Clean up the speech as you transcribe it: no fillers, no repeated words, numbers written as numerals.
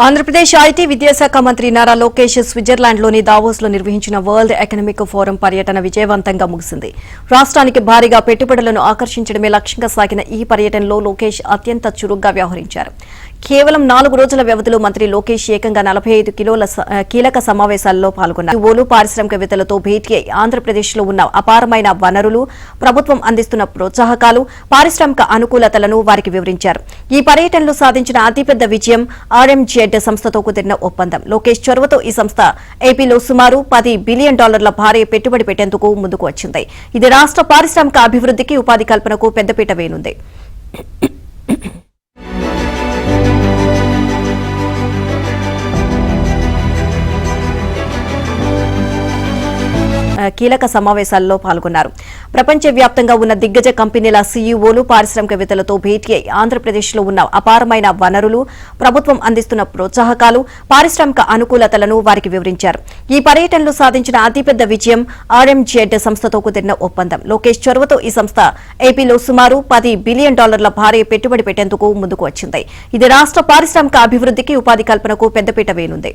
Andhra Pradesh IT విద్యాశాఖ మంత్రి నారా లోకేష్ స్విట్జర్లాండ్లోని దావోస్లో నిర్వహించిన వరల్డ్ ఎకనామిక్ ఫోరం పర్యటన విజయవంతంగా ముగిసింది. రాష్ట్రానికి భారీగా పెట్టుబడులను ఆకర్షించడమే లక్ష్యంగా సాగిన ఈ పర్యటనలో లోకేష్ అత్యంత చురుగ్గా వ్యవహరించారు. కేవలం 4 రోజుల వ్యవధిలో మంత్రి లోకేష్ ఏకంగా 45 కీలక సమావేశాల్లో పాల్గొన్నారు. పారిశ్రామికవేత్తలతో భేటీ అయి ఆంధ్రప్రదేశ్లో ఉన్న అపారమైన వనరులు, ప్రభుత్వం అందిస్తున్న ప్రోత్సాహకాలు, పారిశ్రామిక అనుకూలతలను వారికి వివరించారు. ఈ పర్యటనలో సాధించిన అతిపెద్ద విజయం RMZ సంస్థతో కుదిరిన ఒప్పందం. లోకేష్ చొరవతో ఈ సంస్థ ఏపీలో సుమారు $10 బిలియన్ భారీ పెట్టుబడి పెట్టేందుకు ముందుకు వచ్చింది. ఇది రాష్ట్ర పారిశ్రామిక అభివృద్ధికి, ఉపాధి కల్పనకు పెద్దపీట వేయనుంది. కీలక సమావేశాల్లో పాల్గొన్నారు. ప్రపంచవ్యాప్తంగా ఉన్న దిగ్గజ కంపెనీల సీఈఓలు, పారిశ్రామికవేత్తలతో భేటీ అయి ఆంధ్రప్రదేశ్లో ఉన్న అపారమైన వనరులు, ప్రభుత్వం అందిస్తున్న ప్రోత్సాహకాలు, పారిశ్రామిక అనుకూలతలను వారికి వివరించారు. ఈ పర్యటనలో సాధించిన అతిపెద్ద విజయం RMZ సంస్థతో కుదిరిన ఒప్పందం. లోకేష్ చొరవతో ఈ సంస్థ ఏపీలో సుమారు $10 బిలియన్ భారీ పెట్టుబడి పెట్టేందుకు ముందుకు వచ్చింది. ఇది రాష్ట్ర పారిశ్రామిక అభివృద్ధికి, ఉపాధి కల్పనకు పెద్దపీట వేయనుంది.